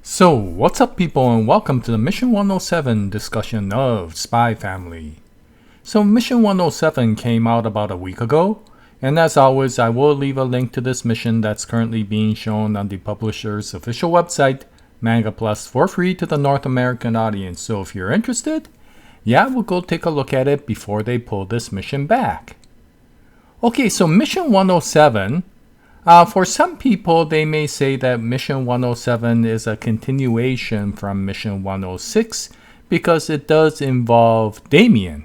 So, what's up people and welcome to the Mission 107 discussion of Spy Family. So, Mission 107 came out about a week ago, and as always I will leave a link to this mission that's currently being shown on the publisher's official website, Manga Plus, for free to the North American audience. So if you're interested, we'll go take a look at it before they pull this mission back. Okay, so Mission 107, for some people, they may say that Mission 107 is a continuation from Mission 106 because it does involve Damian.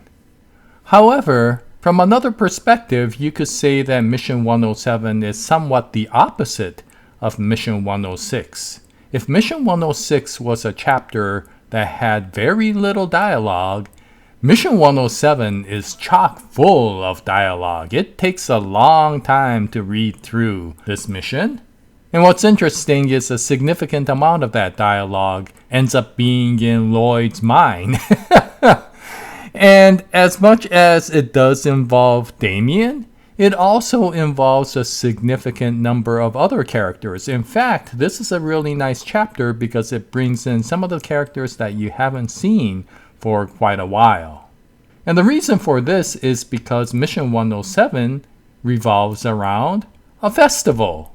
However, from another perspective, you could say that Mission 107 is somewhat the opposite of Mission 106. If Mission 106 was a chapter that had very little dialogue, Mission 107 is chock full of dialogue. It takes a long time to read through this mission. And what's interesting is a significant amount of that dialogue ends up being in Lloyd's mind. And as much as it does involve Damian, it also involves a significant number of other characters. In fact, this is a really nice chapter because it brings in some of the characters that you haven't seen for quite a while. And the reason for this is because Mission 107 revolves around a festival.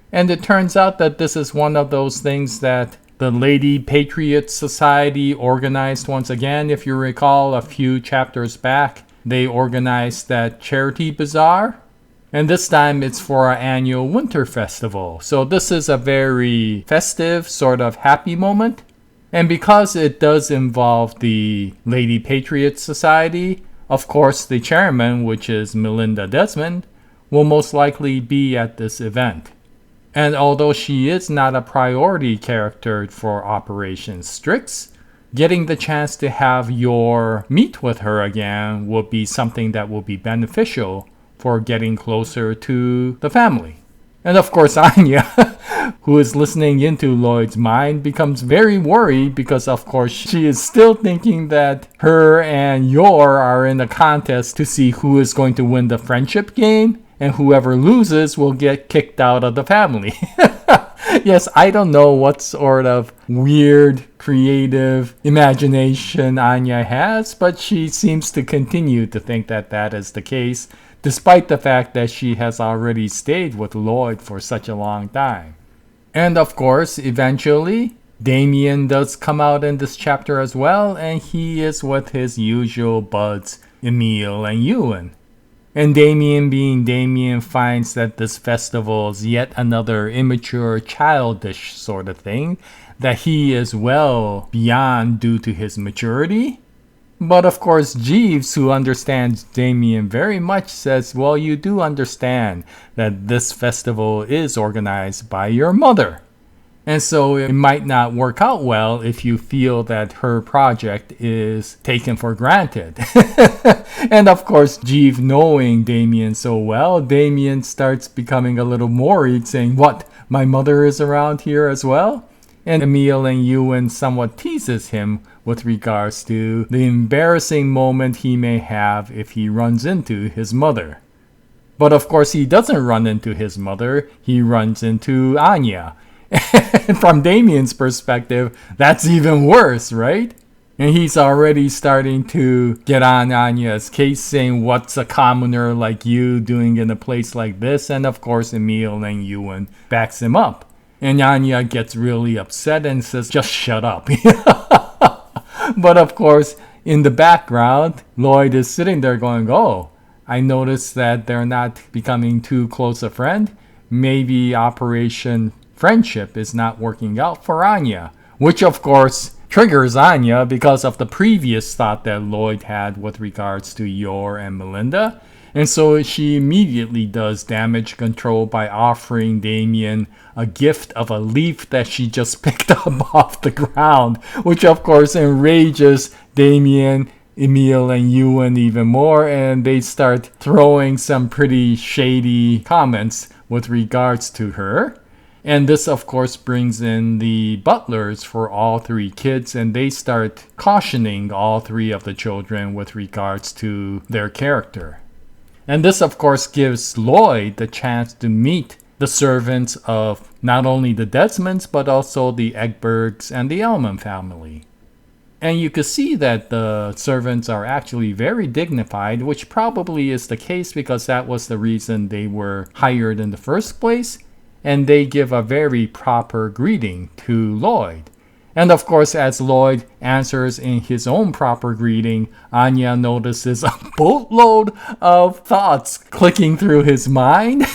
And it turns out that this is one of those things that the Lady Patriot Society organized once again. If you recall, a few chapters back, they organized that charity bazaar. And this time it's for our annual winter festival. So this is a very festive, sort of happy moment. And because it does involve the Lady Patriot Society, of course the chairman, which is Melinda Desmond, will most likely be at this event. And although she is not a priority character for Operation Strix, getting the chance to have Yor meet with her again will be something that will be beneficial for getting closer to the family. And of course Anya, who is listening into Lloyd's mind, becomes very worried because of course she is still thinking that her and Yor are in a contest to see who is going to win the friendship game, and whoever loses will get kicked out of the family. Yes, I don't know what sort of weird, creative imagination Anya has, but she seems to continue to think that that is the case, despite the fact that she has already stayed with Lloyd for such a long time. And of course, eventually, Damian does come out in this chapter as well, and he is with his usual buds, Emil and Ewan. And Damian, being Damian, finds that this festival is yet another immature, childish sort of thing that he is well beyond due to his maturity. But of course, Jeeves, who understands Damian very much, says, well, you do understand that this festival is organized by your mother. And so it might not work out well if you feel that her project is taken for granted. And of course, Jeeves, knowing Damian so well, Damian starts becoming a little worried, saying, what, my mother is around here as well? And Emil and Ewan somewhat teases him with regards to the embarrassing moment he may have if he runs into his mother. But of course he doesn't run into his mother, he runs into Anya. And from Damian's perspective, that's even worse, right? And he's already starting to get on Anya's case, saying, what's a commoner like you doing in a place like this? And of course Emil and Ewan backs him up. And Anya gets really upset and says, just shut up. But of course, in the background, Lloyd is sitting there going, oh, I noticed that they're not becoming too close a friend. Maybe Operation Friendship is not working out for Anya. Which of course triggers Anya because of the previous thought that Lloyd had with regards to Yor and Melinda. And so she immediately does damage control by offering Damian a gift of a leaf that she just picked up off the ground, which of course enrages Damian, Emil, and Ewan even more, and they start throwing some pretty shady comments with regards to her. And this of course brings in the butlers for all three kids, and they start cautioning all three of the children with regards to their character. And this of course gives Lloyd the chance to meet the servants of not only the Desmonds, but also the Egbergs and the Elman family. And you could see that the servants are actually very dignified, which probably is the case because that was the reason they were hired in the first place, and they give a very proper greeting to Lloyd. And of course, as Lloyd answers in his own proper greeting, Anya notices a boatload of thoughts clicking through his mind.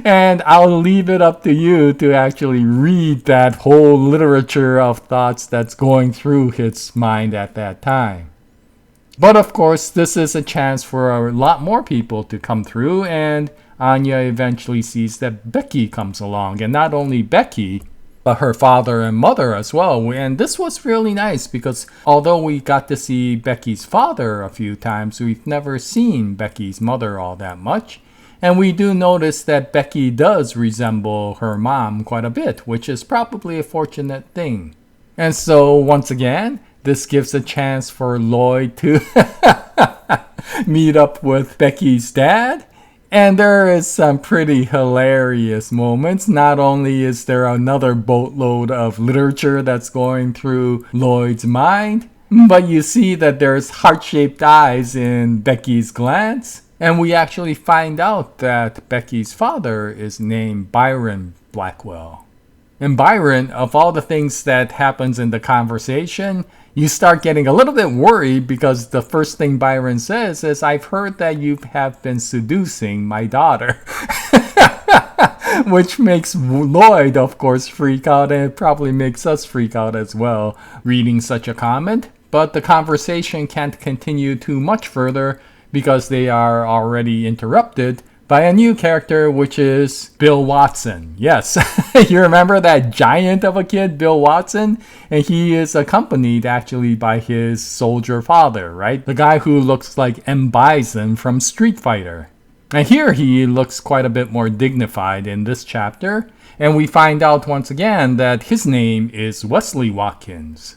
And I'll leave it up to you to actually read that whole literature of thoughts that's going through his mind at that time. But of course, this is a chance for a lot more people to come through, and Anya eventually sees that Becky comes along. And not only Becky, but her father and mother as well. And this was really nice because although we got to see Becky's father a few times, we've never seen Becky's mother all that much. And we do notice that Becky does resemble her mom quite a bit, which is probably a fortunate thing. And so once again, this gives a chance for Lloyd to meet up with Becky's dad. And there is some pretty hilarious moments. Not only is there another boatload of literature that's going through Lloyd's mind, but you see that there's heart-shaped eyes in Becky's glance. And we actually find out that Becky's father is named Byron Blackwell. And Byron, of all the things that happens in the conversation, you start getting a little bit worried because the first thing Byron says is, "I've heard that you have been seducing my daughter." Which makes Lloyd, of course, freak out, and it probably makes us freak out as well reading such a comment. But the conversation can't continue too much further because they are already interrupted by a new character, which is Bill Watson. Yes, you remember that giant of a kid, Bill Watson? And he is accompanied actually by his soldier father, right? The guy who looks like M. Bison from Street Fighter. And here he looks quite a bit more dignified in this chapter. And we find out once again that his name is Wesley Watkins.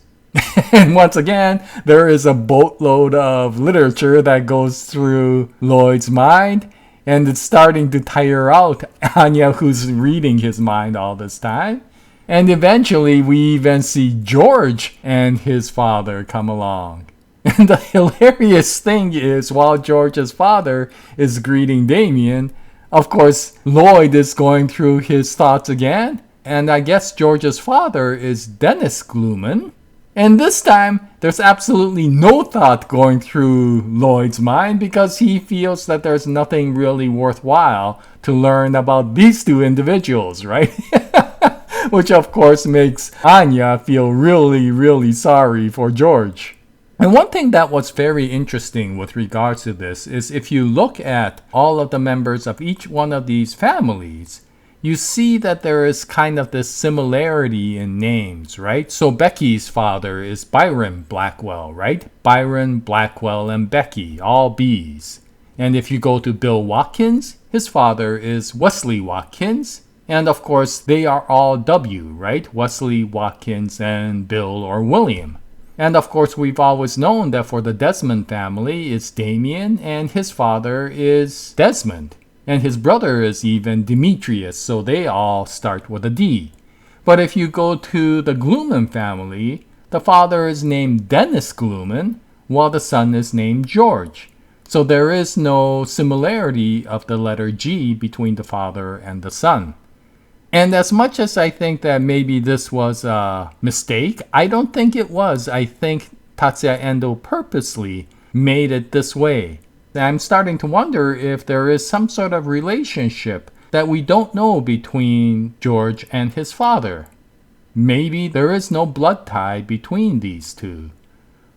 And once again, there is a boatload of literature that goes through Lloyd's mind. And it's starting to tire out Anya, who's reading his mind all this time. And eventually, we even see George and his father come along. And the hilarious thing is, while George's father is greeting Damian, of course, Lloyd is going through his thoughts again. And I guess George's father is Dennis Gluman. And this time, there's absolutely no thought going through Lloyd's mind because he feels that there's nothing really worthwhile to learn about these two individuals, right? Which of course makes Anya feel really, really sorry for George. And one thing that was very interesting with regards to this is if you look at all of the members of each one of these families, you see that there is kind of this similarity in names, right? So Becky's father is Byron Blackwell, right? Byron, Blackwell, and Becky, all B's. And if you go to Bill Watkins, his father is Wesley Watkins. And of course, they are all W, right? Wesley, Watkins, and Bill or William. And of course, we've always known that for the Desmond family, it's Damian, and his father is Desmond. And his brother is even Demetrius, so they all start with a D. But if you go to the Gluman family, the father is named Dennis Gluman, while the son is named George. So there is no similarity of the letter G between the father and the son. And as much as I think that maybe this was a mistake, I don't think it was. I think Tatsuya Endo purposely made it this way. I'm starting to wonder if there is some sort of relationship that we don't know between George and his father. Maybe there is no blood tie between these two.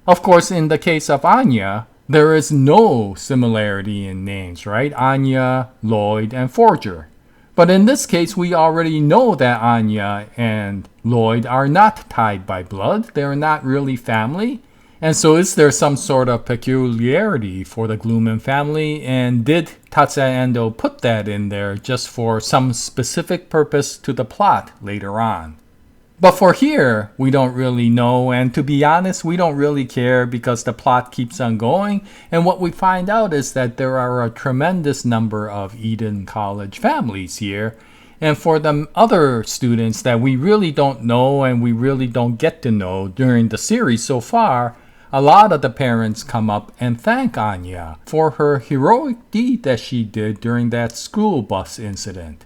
Of course, in the case of Anya, there is no similarity in names, right? Anya, Lloyd, and Forger. But in this case, we already know that Anya and Lloyd are not tied by blood. They're not really family. And so is there some sort of peculiarity for the Gluman family? And did Tatsuya Endo put that in there just for some specific purpose to the plot later on? But for here, we don't really know, and to be honest, we don't really care because the plot keeps on going, and what we find out is that there are a tremendous number of Eden College families here, and for the other students that we really don't know and we really don't get to know during the series so far, a lot of the parents come up and thank Anya for her heroic deed that she did during that school bus incident.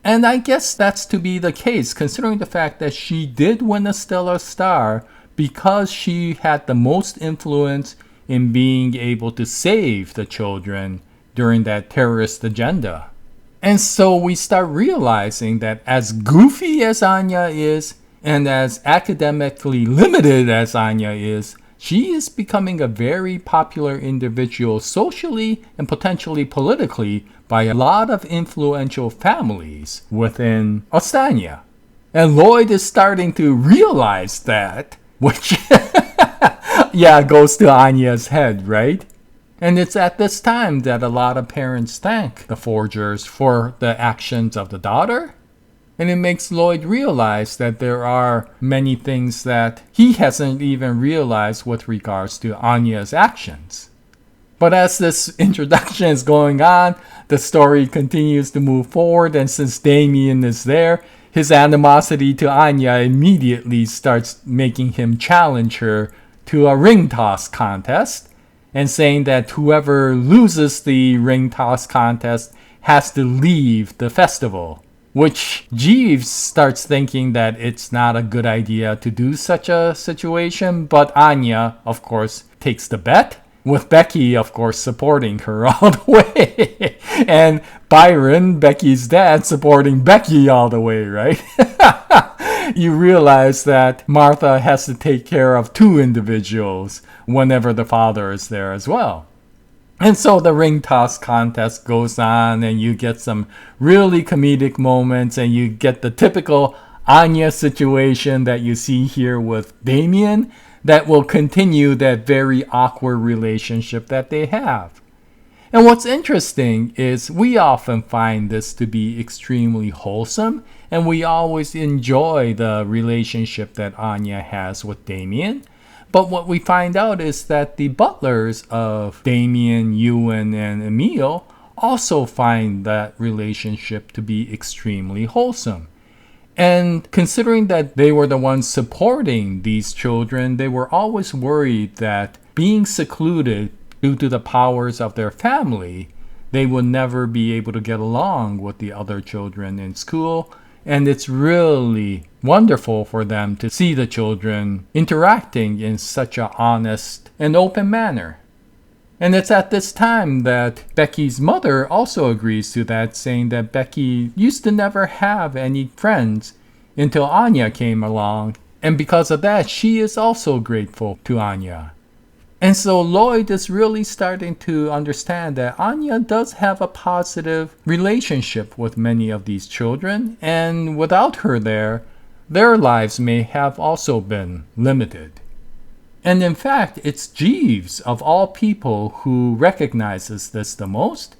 And I guess that's to be the case, considering the fact that she did win a Stellar Star because she had the most influence in being able to save the children during that terrorist agenda. And so we start realizing that as goofy as Anya is, and as academically limited as Anya is, she is becoming a very popular individual socially and potentially politically by a lot of influential families within Ostania. And Lloyd is starting to realize that, which goes to Anya's head, right? And it's at this time that a lot of parents thank the forgers for the actions of the daughter. And it makes Lloyd realize that there are many things that he hasn't even realized with regards to Anya's actions. But as this introduction is going on, the story continues to move forward, and since Damian is there, his animosity to Anya immediately starts making him challenge her to a ring toss contest, and saying that whoever loses the ring toss contest has to leave the festival. Which Jeeves starts thinking that it's not a good idea to do such a situation, but Anya, of course, takes the bet, with Becky, of course, supporting her all the way. And Byron, Becky's dad, supporting Becky all the way, right? You realize that Martha has to take care of two individuals whenever the father is there as well. And so the ring toss contest goes on, and you get some really comedic moments, and you get the typical Anya situation that you see here with Damian that will continue that very awkward relationship that they have. And what's interesting is we often find this to be extremely wholesome, and we always enjoy the relationship that Anya has with Damian. But what we find out is that the butlers of Damian, Ewan, and Emil also find that relationship to be extremely wholesome. And considering that they were the ones supporting these children, they were always worried that being secluded due to the powers of their family, they would never be able to get along with the other children in school. And it's really wonderful for them to see the children interacting in such an honest and open manner. And it's at this time that Becky's mother also agrees to that, saying that Becky used to never have any friends until Anya came along. And because of that, she is also grateful to Anya. And so Lloyd is really starting to understand that Anya does have a positive relationship with many of these children, and without her there, their lives may have also been limited. And in fact, it's Jeeves, of all people, who recognizes this the most,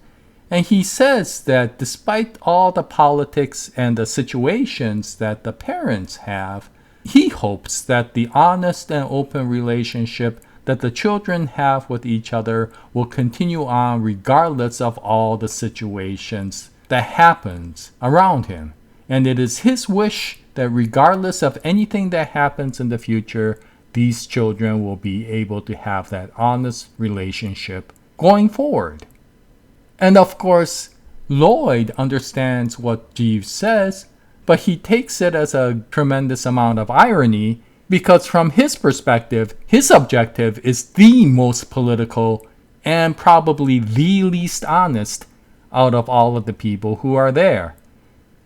and he says that despite all the politics and the situations that the parents have, he hopes that the honest and open relationship that the children have with each other will continue on regardless of all the situations that happens around him. And it is his wish that regardless of anything that happens in the future, these children will be able to have that honest relationship going forward. And of course, Lloyd understands what Jeeves says, but he takes it as a tremendous amount of irony, because from his perspective, his objective is the most political and probably the least honest out of all of the people who are there.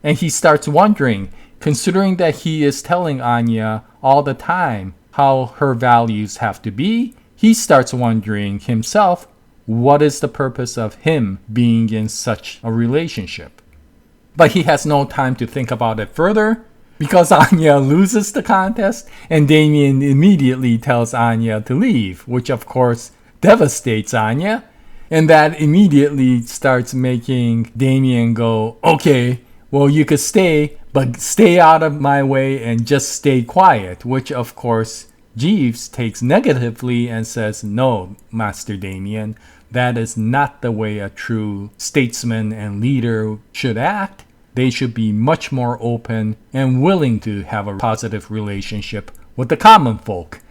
And he starts wondering, considering that he is telling Anya all the time how her values have to be, he starts wondering himself, what is the purpose of him being in such a relationship? But he has no time to think about it further, because Anya loses the contest, and Damian immediately tells Anya to leave, which of course devastates Anya, and that immediately starts making Damian go, okay, well you could stay, but stay out of my way and just stay quiet, which of course Jeeves takes negatively and says, no, Master Damian, that is not the way a true statesman and leader should act. They should be much more open and willing to have a positive relationship with the common folk.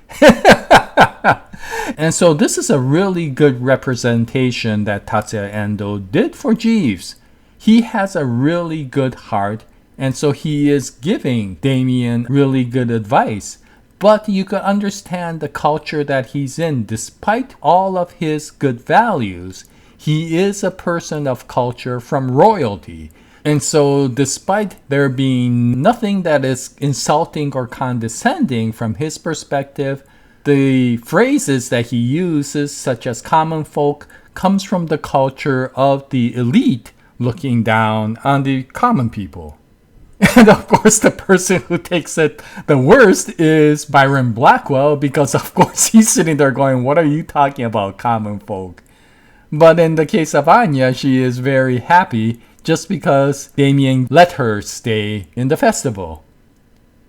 And so this is a really good representation that Tatsuya Endo did for Jeeves. He has a really good heart, and so he is giving Damian really good advice. But you can understand the culture that he's in. Despite all of his good values, he is a person of culture from royalty. And so despite there being nothing that is insulting or condescending from his perspective, the phrases that he uses, such as common folk, comes from the culture of the elite looking down on the common people. And of course, the person who takes it the worst is Byron Blackwell, because of course he's sitting there going, what are you talking about, common folk? But in the case of Anya, she is very happy just because Damian let her stay in the festival.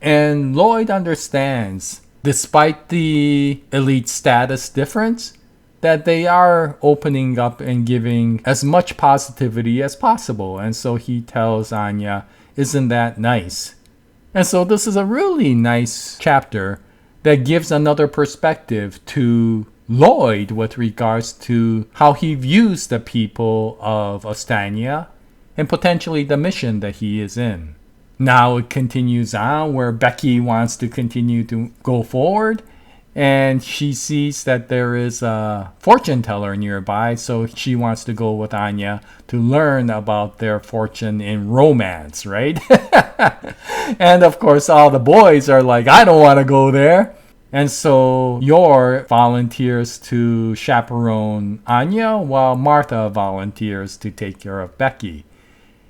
And Lloyd understands, despite the elite status difference, that they are opening up and giving as much positivity as possible. And so he tells Anya, isn't that nice? And so this is a really nice chapter that gives another perspective to Lloyd with regards to how he views the people of Ostania and potentially the mission that he is in. Now it continues on where Becky wants to continue to go forward, and she sees that there is a fortune teller nearby, so she wants to go with Anya to learn about their fortune in romance, right? And of course, all the boys are like, I don't want to go there. And so Yor volunteers to chaperone Anya, while Martha volunteers to take care of Becky.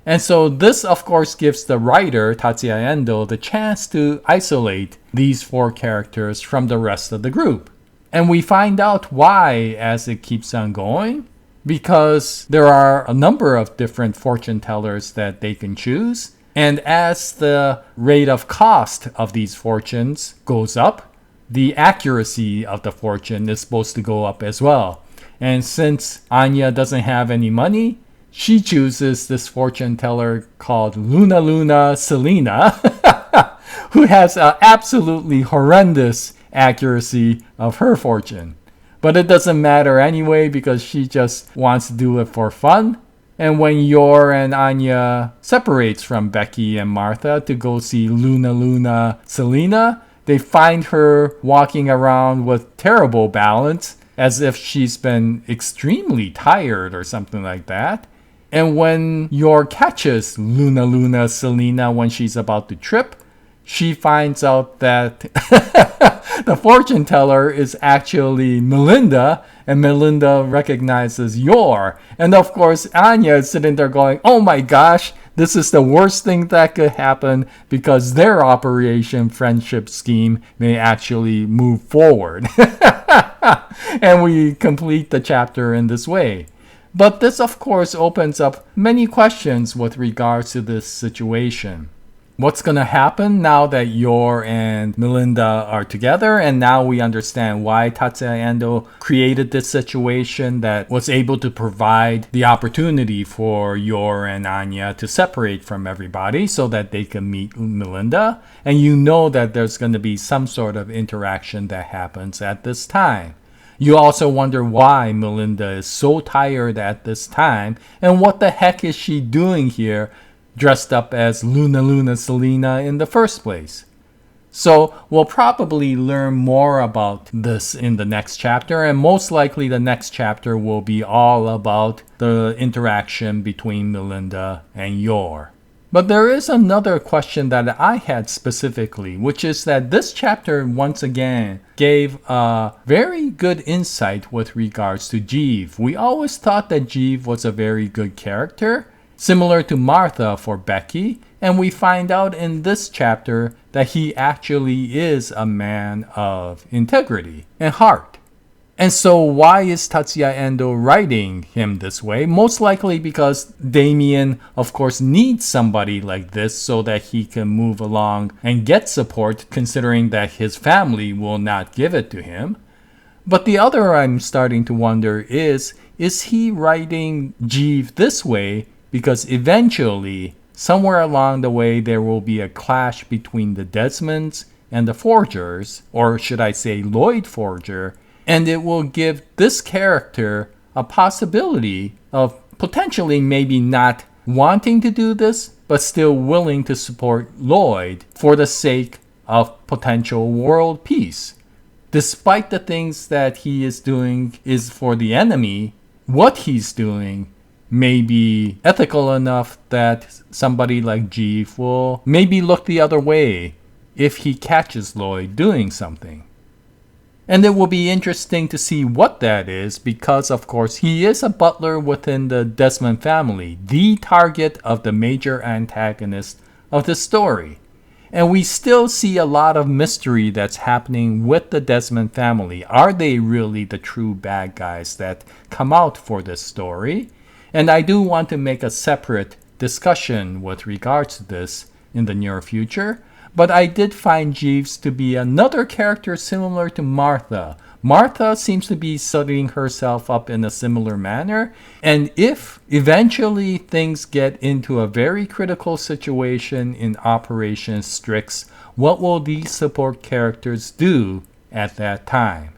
And so this, of course, gives the writer, Tatsuya Endo, the chance to isolate these four characters from the rest of the group. And we find out why as it keeps on going, because there are a number of different fortune tellers that they can choose. And as the rate of cost of these fortunes goes up, the accuracy of the fortune is supposed to go up as well. And since Anya doesn't have any money, she chooses this fortune teller called Luna Selena, who has an absolutely horrendous accuracy of her fortune. But it doesn't matter anyway because she just wants to do it for fun. And when Yor and Anya separates from Becky and Martha to go see Luna Selena, they find her walking around with terrible balance, as if she's been extremely tired or something like that. And when Yor catches Luna Selena when she's about to trip, she finds out that the fortune teller is actually Melinda, and Melinda recognizes Yor. And of course, Anya is sitting there going, oh my gosh, this is the worst thing that could happen because their Operation Friendship scheme may actually move forward. And we complete the chapter in this way. But this, of course, opens up many questions with regards to this situation. What's going to happen now that Yor and Melinda are together? And now we understand why Tatsuya Endo created this situation that was able to provide the opportunity for Yor and Anya to separate from everybody so that they can meet Melinda. And you know that there's going to be some sort of interaction that happens at this time. You also wonder why Melinda is so tired at this time, and what the heck is she doing here dressed up as Luna Selena in the first place. So we'll probably learn more about this in the next chapter, and most likely the next chapter will be all about the interaction between Melinda and Yor. But there is another question that I had specifically, which is that this chapter once again gave a very good insight with regards to Jeev. We always thought that Jeev was a very good character, similar to Martha for Becky, and we find out in this chapter that he actually is a man of integrity and heart. And so why is Tatsuya Endo writing him this way? Most likely because Damian, of course, needs somebody like this so that he can move along and get support, considering that his family will not give it to him. But the other I'm starting to wonder is he writing Jeeve this way because eventually, somewhere along the way, there will be a clash between the Desmonds and the Forgers, or should I say Lloyd Forger, and it will give this character a possibility of potentially maybe not wanting to do this, but still willing to support Lloyd for the sake of potential world peace. Despite the things that he is doing is for the enemy, what he's doing may be ethical enough that somebody like Jeeve will maybe look the other way if he catches Lloyd doing something. And it will be interesting to see what that is because, of course, he is a butler within the Desmond family, the target of the major antagonist of the story. And we still see a lot of mystery that's happening with the Desmond family. Are they really the true bad guys that come out for this story? And I do want to make a separate discussion with regards to this in the near future. But I did find Jeeves to be another character similar to Martha. Martha seems to be setting herself up in a similar manner. And if eventually things get into a very critical situation in Operation Strix, what will these support characters do at that time?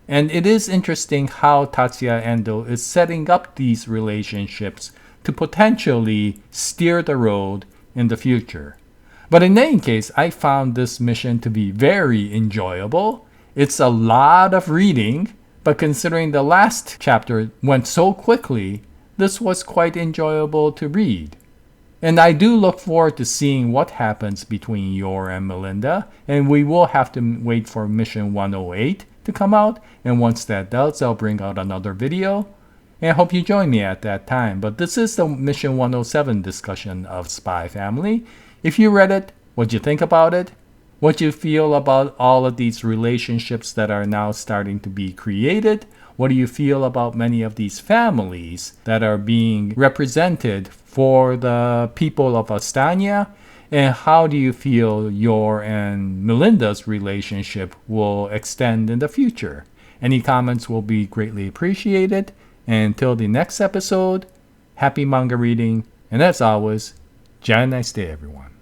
And it is interesting how Tatsuya Endo is setting up these relationships to potentially steer the road in the future. But in any case, I found this mission to be very enjoyable. It's a lot of reading, but considering the last chapter went so quickly, this was quite enjoyable to read. And I do look forward to seeing what happens between Yor and Melinda, and we will have to wait for Mission 108 to come out, and once that does, I'll bring out another video. And I hope you join me at that time. But this is the Mission 107 discussion of Spy Family. If you read it, what'd you think about it? What you feel about all of these relationships that are now starting to be created? What do you feel about many of these families that are being represented for the people of Astania? And how do you feel Yor and Melinda's relationship will extend in the future? Any comments will be greatly appreciated. And until the next episode, happy manga reading. And as always, Jaya, nice day, everyone.